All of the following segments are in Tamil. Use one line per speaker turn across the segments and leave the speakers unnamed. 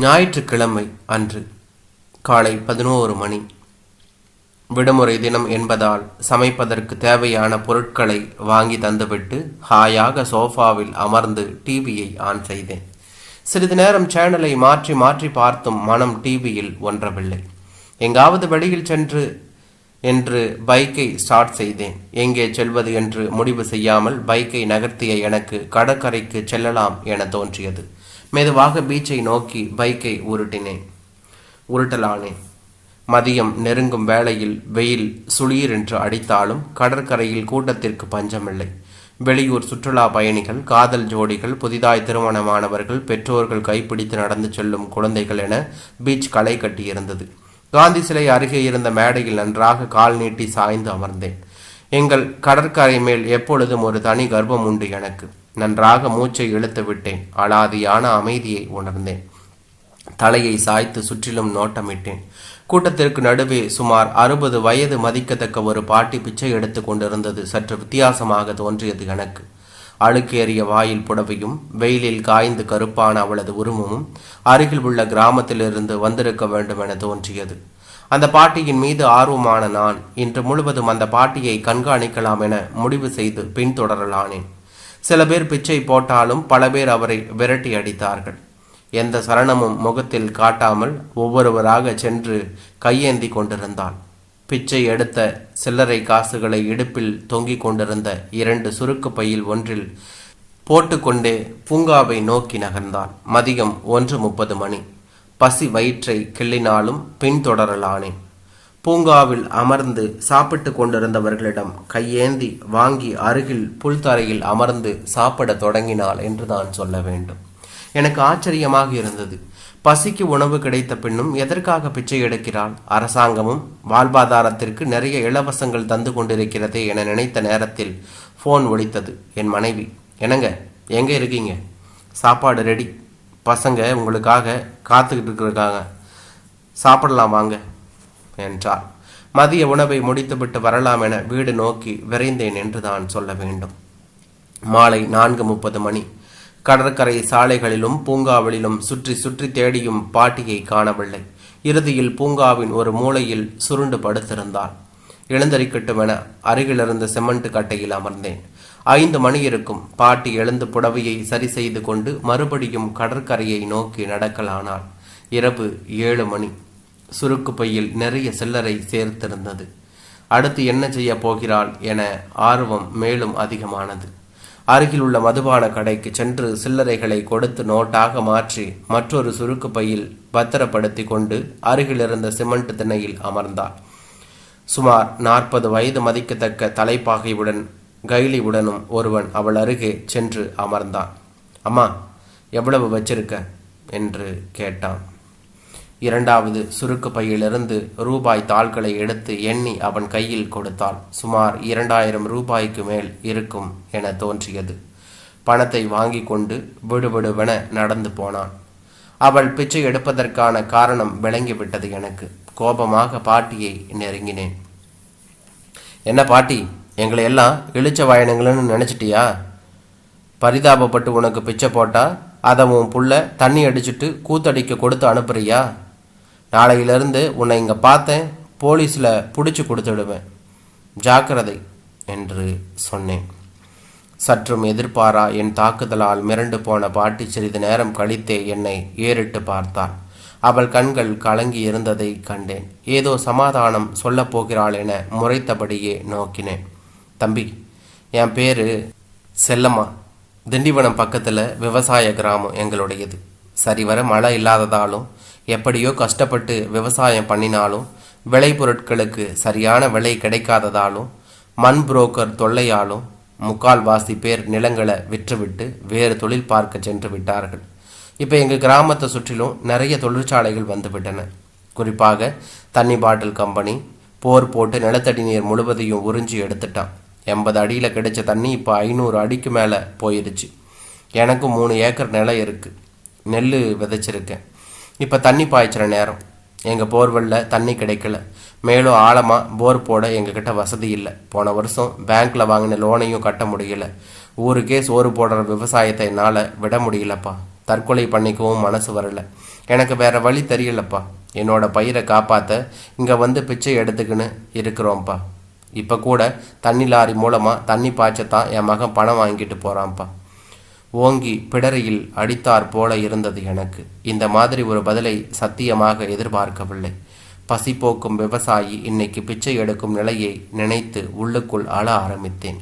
ஞாயிற்றுக்கிழமை அன்று காலை 11 மணி. விடுமுறை தினம் என்பதால் சமைப்பதற்கு தேவையான பொருட்களை வாங்கி தந்துவிட்டு ஹாயாக சோஃபாவில் அமர்ந்து டிவியை ஆன் செய்தேன். சிறிது நேரம் சேனலை மாற்றி மாற்றி பார்த்தும் மனம் டிவியில் ஒன்றவில்லை. எங்காவது வெளியில் சென்று என்று பைக்கை ஸ்டார்ட் செய்தேன். எங்கே செல்வது என்று முடிவு செய்யாமல் பைக்கை நகர்த்திய எனக்கு கடற்கரைக்கு செல்லலாம் என தோன்றியது. மெதுவாக பீச்சை நோக்கி பைக்கை உருட்டலானேன். மதியம் நெருங்கும் வேளையில் வெயில் சுளீர் என்று அடித்தாலும் கடற்கரையில் கூட்டத்திற்கு பஞ்சமில்லை. வெளியூர் சுற்றுலா பயணிகள், காதல் ஜோடிகள், புதிதாய் திருமணமானவர்கள், பெற்றோர்கள் கைப்பிடித்து நடந்து செல்லும் குழந்தைகள் என பீச் களை கட்டியிருந்தது. காந்தி சிலை அருகே இருந்த மேடையில் நன்றாக கால் நீட்டி சாய்ந்து அமர்ந்தேன். எங்கள் கடற்கரை மேல் எப்பொழுதும் ஒரு தனி கர்ப்பம் உண்டு எனக்கு. நன்றாக மூச்சை இழுத்து விட்டேன். அலாதியான அமைதியை உணர்ந்தேன். தலையை சாய்த்து சுற்றிலும் நோட்டமிட்டேன். கூட்டத்திற்கு நடுவே சுமார் 60 வயது மதிக்கத்தக்க ஒரு பாட்டி பிச்சை எடுத்து கொண்டிருந்தது சற்று வித்தியாசமாக தோன்றியது எனக்கு. அழுக்கேறிய வாயில் புடவையும் வெயிலில் காய்ந்து கருப்பான அவளது உருவமும் அருகில் உள்ள கிராமத்திலிருந்து வந்திருக்க வேண்டும் என தோன்றியது. அந்த பாட்டியின் மீது ஆர்வமான நான் இன்று முழுவதும் அந்த பாட்டியை கண்காணிக்கலாம் என முடிவு செய்து பின்தொடரலானேன். சில பேர் பிச்சை போட்டாலும் பல பேர் அவரை விரட்டி அடித்தார்கள். எந்த சலனமும் முகத்தில் காட்டாமல் ஒவ்வொருவராக சென்று கையேந்தி கொண்டிருந்தாள். பிச்சை எடுத்த சில்லறை காசுகளை இடுப்பில் தொங்கிக் கொண்டிருந்த 2 சுருக்கு பையில் ஒன்றில் போட்டுக்கொண்டே பூங்காவை நோக்கி நகர்ந்தாள். மதியம் 1:30 மணி. பசி வயிற்றை கிள்ளினாலும் பின்தொடரலானேன். பூங்காவில் அமர்ந்து சாப்பிட்டு கொண்டிருந்தவர்களிடம் கையேந்தி வாங்கி அருகில் புல்தரையில் அமர்ந்து சாப்பிட தொடங்கினாள் என்று தான் சொல்ல வேண்டும். எனக்கு ஆச்சரியமாக இருந்தது. பசிக்கு உணவு கிடைத்த பின்னும் எதற்காக பிச்சை எடுக்கிறாள்? அரசாங்கமும் வாழ்வாதாரத்திற்கு நிறைய இலவசங்கள் தந்து கொண்டிருக்கிறதே என நினைத்த நேரத்தில் ஃபோன் ஒலித்தது. என் மனைவி, என்னங்க எங்கே இருக்கீங்க? சாப்பாடு ரெடி, பசங்க உங்களுக்காக காத்துக்கிட்டு இருக்காங்க, சாப்பிடலாம் வாங்க என்றார். மதிய உணவை முடித்துவிட்டு வரலாம் என வீடு நோக்கி விரைந்தேன் என்று தான் சொல்ல வேண்டும். மாலை 4:30 மணி. கடற்கரை சாலைகளிலும் பூங்காவிலும் சுற்றி சுற்றி தேடியும் பாட்டியை காணவில்லை. இறுதியில் பூங்காவின் ஒரு மூலையில் சுருண்டு படுத்திருந்தாள். எழுந்தரிக்கட்டும் என அருகிலிருந்த சிமெண்ட் கட்டையில் அமர்ந்தேன். 5 மணி இருக்கும். பாட்டி எழுந்து புடவையை சரி செய்து கொண்டு மறுபடியும் கடற்கரையை நோக்கி நடக்கலானாள். இரவு 7 மணி. சுருக்கு பையில் நிறைய சில்லறை சேர்த்திருந்தது. அடுத்து என்ன செய்ய போகிறாள் என ஆர்வம் மேலும் அதிகமானது. அருகில் உள்ள மதுபான கடைக்கு சென்று சில்லறைகளை கொடுத்து நோட்டாக மாற்றி மற்றொரு சுருக்கு பையில் பத்திரப்படுத்தி கொண்டு அருகில் இருந்த சிமெண்ட் திண்ணையில் அமர்ந்தாள். சுமார் 40 வயது மதிக்கத்தக்க தலைப்பாகையுடன் கைலியுடனும் ஒருவன் அவள் அருகே சென்று அமர்ந்தான். அம்மா, எவ்வளவு வச்சிருக்க என்று கேட்டான். 2வது சுருக்கு பையிலிருந்து ரூபாய் தாள்களை எடுத்து எண்ணி அவன் கையில் கொடுத்தாள். சுமார் 2000 ரூபாய்க்கு மேல் இருக்கும் என தோன்றியது. பணத்தை வாங்கி கொண்டு விடுவிடுவென நடந்து போனான். அவள் பிச்சை எடுப்பதற்கான காரணம் விளங்கிவிட்டது எனக்கு. கோபமாக பாட்டியை நெருங்கினேன். என்ன பாட்டி, எங்களை எல்லாம் இழிச்ச வாயனங்கள்னு நினைச்சிட்டியா? பரிதாபப்பட்டு உனக்கு பிச்சை போட்டா அதை உன் புள்ள தண்ணி அடிச்சுட்டு கூத்தடிக்க கொடுத்து அனுப்புறியா? நாளையிலிருந்து உன்னை இங்கே பார்த்தேன், போலீஸில் பிடிச்சி கொடுத்துடுவேன், ஜாக்கிரதை என்று சொன்னேன். சற்றும் எதிர்பாரா என் தாக்குதலால் மிரண்டு போன பாட்டி சிறிது நேரம் கழித்தே என்னை ஏறிட்டு பார்த்தாள். அவள் கண்கள் கலங்கி இருந்ததை கண்டேன். ஏதோ சமாதானம் சொல்லப் போகிறாள் என முறைத்தபடியே நோக்கினேன். தம்பி, என் பேரு செல்லம்மா. திண்டிவனம் பக்கத்தில் விவசாய கிராமம் எங்களுடையது. சரிவர மழை இல்லாததாலும் எப்படியோ கஷ்டப்பட்டு விவசாயம் பண்ணினாலும் விளைபொருட்களுக்கு சரியான விலை கிடைக்காததாலும் மண் புரோக்கர் தொல்லையாலும் 3/4 பேர் நிலங்களை விற்றுவிட்டு வேறு தொழில் பார்க்க சென்று விட்டார்கள். இப்போ எங்கள் கிராமத்தை சுற்றிலும் நிறைய தொழிற்சாலைகள் வந்துவிட்டன. குறிப்பாக தண்ணி பாட்டில் கம்பெனி போர் போட்டு நிலத்தடி நீர் முழுவதையும் உறிஞ்சி எடுத்துட்டான். 80 அடியில் கிடைச்ச தண்ணி இப்போ 500 அடிக்கு மேலே போயிடுச்சு. எனக்கும் 3 ஏக்கர் நிலம் இருக்குது. நெல் விதைச்சிருக்கேன். இப்போ தண்ணி பாய்ச்சிற நேரம். எங்கள் போர்வெல்லில் தண்ணி கிடைக்கல. மேலும் ஆழமாக போர் போட எங்ககிட்ட வசதி இல்லை. போன வருஷம் பேங்க்கில் வாங்கின லோனையும் கட்ட முடியல. ஊருக்கே சோறு போடுற விவசாயத்தை என்னால் விட முடியலப்பா தற்கொலை பண்ணிக்கவும் மனசு வரல. எனக்கு வேற வழி தெரியலப்பா. என்னோட பயிரை காப்பாற்ற இங்கே வந்து பிச்சை எடுத்துக்கின்னு இருக்கிறோம்ப்பா. இப்போ கூட தண்ணி லாரி மூலமாக தண்ணி பாய்ச்சத்தான் என் மகன் பணம் வாங்கிட்டு போகிறான்ப்பா. ஓங்கி பிடரியில் அடித்தார் போல இருந்தது எனக்கு. இந்த மாதிரி ஒரு பதிலை சத்தியமாக எதிர்பார்க்கவில்லை. பசி போக்கும் விவசாயி இன்னைக்கு பிச்சை எடுக்கும் நிலையை நினைத்து உள்ளுக்குள் அழ ஆரம்பித்தேன்.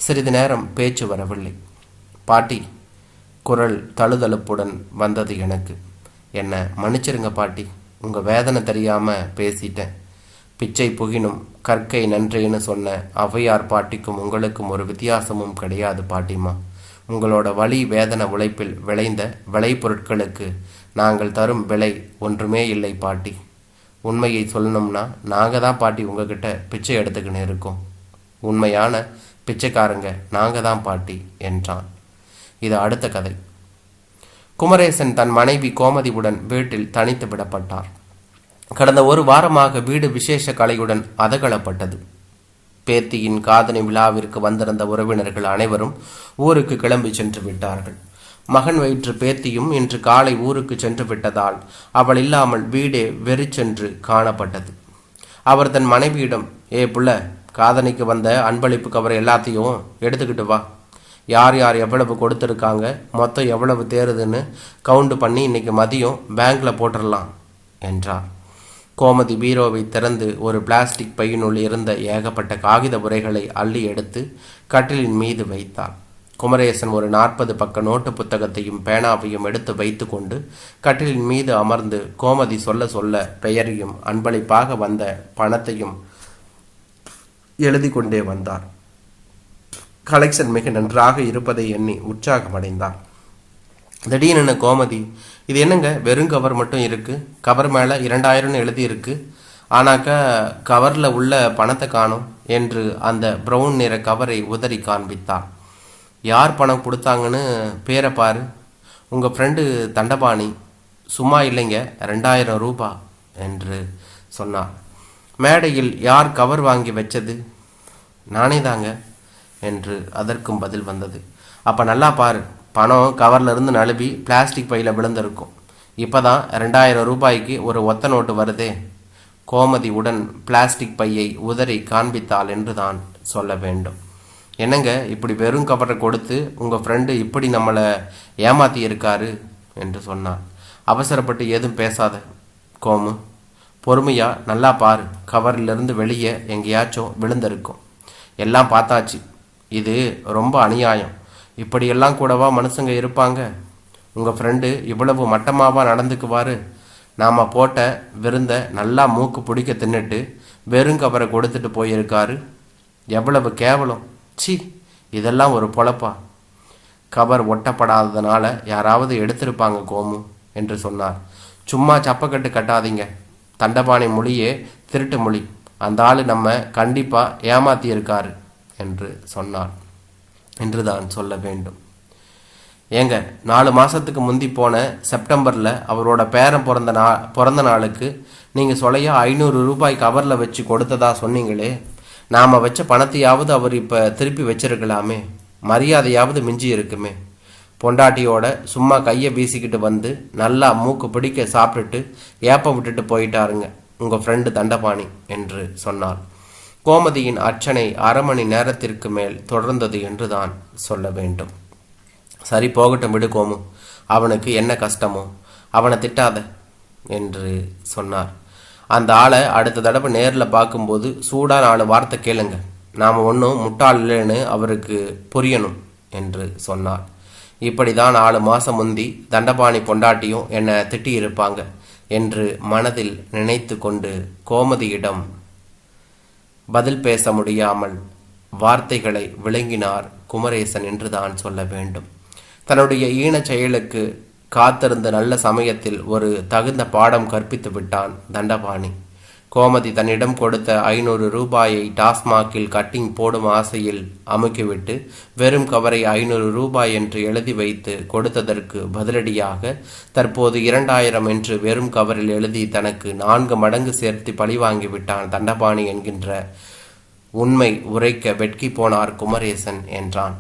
சிறிது நேரம் பேச்சு வரவில்லை. பாட்டி, குரல் தழுதழுப்புடன் வந்தது எனக்கு. என்ன மன்னிச்சிருங்க பாட்டி, உங்கள் வேதனை தெரியாமல் பேசிட்டேன். பிச்சை புகினும் கற்கை நன்றேன்னு சொன்ன ஔவையார் பாட்டிக்கும் உங்களுக்கும் ஒரு வித்தியாசமும் கிடையாது பாட்டிமா. உங்களோட வலி வேதனை உழைப்பில் விளைந்த விளைபொருட்களுக்கு நாங்கள் தரும் விலை ஒன்றுமே இல்லை பாட்டி. உண்மையை சொல்லணும்னா நாங்கள் தான் பாட்டி உங்ககிட்ட பிச்சை எடுத்துக்கின்னு இருக்கோம். உண்மையான பிச்சைக்காரங்க நாங்கள் தான் பாட்டி என்றான். இது அடுத்த கதை. குமரேசன் தன் மனைவி கோமதியுடன் வீட்டில் தனித்து விடப்பட்டார். கடந்த ஒரு வாரமாக வீடு விசேஷ கலையுடன் அதகலப்பட்டது. பேத்தியின் காதணி விழாவிற்கு வந்திருந்த உறவினர்கள் அனைவரும் ஊருக்கு கிளம்பி சென்று விட்டார்கள். மகன் வயிற்று பேத்தியும் இன்று காலை ஊருக்கு சென்று விட்டதால் அவள் இல்லாமல் வீடே வெறிச்சென்று காணப்பட்டது. அவர் தன் மனைவியிடம், ஏ புள்ள, காதணிக்கு வந்த அன்பளிப்பு கவர் எல்லாத்தையும் எடுத்துக்கிட்டு வா. யார் யார் எவ்வளவு கொடுத்துருக்காங்க, மொத்தம் எவ்வளவு தேருதுன்னு கவுண்ட் பண்ணி இன்னைக்கு மதியம் பேங்க்ல போட்டுடலாம் என்றார். கோமதி பீரோவை திறந்து ஒரு பிளாஸ்டிக் பையினுள் இருந்த ஏகப்பட்ட காகித உரைகளை அள்ளி எடுத்து கட்டிலின் மீது வைத்தார். குமரேசன் ஒரு 40 பக்க நோட்டு புத்தகத்தையும் பேனாவையும் எடுத்து வைத்து கொண்டு கட்டிலின் மீது அமர்ந்து கோமதி சொல்ல சொல்ல பெயரையும் அன்பளிப்பாக வந்த பணத்தையும் எழுதி கொண்டே வந்தார். கலெக்ஷன் மிக நன்றாக இருப்பதை எண்ணி உற்சாகமடைந்தார். திடீரென கோமதி, இது என்னங்க வெறும் கவர் மட்டும் இருக்கு, கவர் மேலே 2000 எழுதி இருக்கு, ஆனாக்கா கவரில் உள்ள பணத்தை காணும் என்று அந்த பிரவுன் நிற கவரை உதறி காண்பித்தார். யார் பணம் கொடுத்தாங்கன்னு பேரை பாரு, உங்கள் ஃப்ரெண்டு தண்டபாணி, சும்மா இல்லைங்க 2000 ரூபா என்று சொன்னார். மேடையில் யார் கவர் வாங்கி வச்சது? நானே தாங்க என்று அதற்கும் பதில் வந்தது. அப்போ நல்லா பாரு, பணம் கவரில் இருந்து நழுவி பிளாஸ்டிக் பையில் விழுந்திருக்கும். இப்போ தான் 2000 ரூபாய்க்கு ஒரு ஒத்த நோட்டு வருதே. கோமதி உடன் பிளாஸ்டிக் பையை உதறி காண்பித்தாள் என்று தான் சொல்ல வேண்டும். என்னங்க இப்படி வெறும் கவரை கொடுத்து உங்கள் ஃப்ரெண்டு இப்படி நம்மளை ஏமாற்றி இருக்காரு என்று சொன்னார். அவசரப்பட்டு ஏதும் பேசாத கோமு, பொறுமையா நல்லா பாரு, கவரிலிருந்து வெளியே எங்கேயாச்சும் விழுந்திருக்கும். எல்லாம் பார்த்தாச்சு. இது ரொம்ப அநியாயம். இப்படியெல்லாம் கூடவா மனுஷங்க இருப்பாங்க? உங்கள் ஃப்ரெண்டு இவ்வளவு மட்டமாவா நடந்துக்குவார்? நாம் போட்ட விருந்த நல்லா மூக்கு பிடிக்க தின்னுட்டு வெறும் கவரை கொடுத்துட்டு போயிருக்காரு. எவ்வளவு கேவலம்! சி, இதெல்லாம் ஒரு பொழப்பா? கவர் ஒட்டப்படாததுனால யாராவது எடுத்திருப்பாங்க கோமு என்று சொன்னார். சும்மா சப்பக்கட்டு கட்டாதீங்க. தண்டபாணி மொழியே திருட்டு மொழி. அந்த ஆள் நம்ம கண்டிப்பாக ஏமாத்தி இருக்காரு என்று சொன்னார் என்று தான் சொல்ல வேண்டும். ஏங்க, 4 மாதத்துக்கு முந்தி போன செப்டம்பரில் அவரோட பேரன் பிறந்த நாளுக்கு நீங்கள் சொலையா 500 ரூபாய் கவரில் வச்சு கொடுத்ததா சொன்னீங்களே. நாம் வச்ச பணத்தையாவது அவர் இப்போ திருப்பி வச்சிருக்கலாமே. மரியாதையாவது மிஞ்சி இருக்குமே. பொண்டாட்டியோட சும்மா கையை வீசிக்கிட்டு வந்து நல்லா மூக்கு பிடிக்க சாப்பிட்டுட்டு ஏப்பம் விட்டுட்டு போயிட்டாருங்க உங்கள் ஃப்ரெண்டு தண்டபாணி என்று சொன்னார். கோமதியின் அர்ச்சனை 1/2 மணி நேரத்திற்கு மேல் தொடர்ந்தது என்று தான் சொல்ல வேண்டும். சரி, போகட்டும் விடு கோமு, அவனுக்கு என்ன கஷ்டமோ, அவனை திட்டாத என்று சொன்னார். அந்த ஆளை அடுத்த தடவை நேரில் பார்க்கும்போது சூடாக 4 வார்த்தை கேளுங்க. நாம் ஒன்றும் முட்டாள் இல்லைன்னு அவருக்கு புரியணும் என்று சொன்னார். இப்படி தான் 4 மாதம் முந்தி தண்டபாணி பொண்டாட்டியும் என்னை திட்டியிருப்பாங்க என்று மனதில் நினைத்து கொண்டு கோமதியிடம் பதில் பேச முடியாமல் வார்த்தைகளை விளங்கினார் குமரேசன் என்று தான் சொல்ல வேண்டும். தன்னுடைய ஈனச் செயலுக்கு காத்திருந்த நல்ல சமயத்தில் ஒரு தகுந்த பாடம் கற்பித்து விட்டான் தண்டபாணி. கோமதி தன்னிடம் கொடுத்த 500 ரூபாயை டாஸ்மாகில் கட்டிங் போடும் ஆசையில் அமுக்கிவிட்டு வெறும் கவரை 500 ரூபாய் என்று எழுதி வைத்து கொடுத்ததற்கு பதிலடியாக தற்போது 2000 என்று வெறும் கவரில் எழுதி தனக்கு 4 மடங்கு சேர்த்து பழிவாங்கி விட்டான் தண்டபாணி என்கின்ற உண்மை உரைக்க வெட்கி போனார் குமரேசன் என்றான்.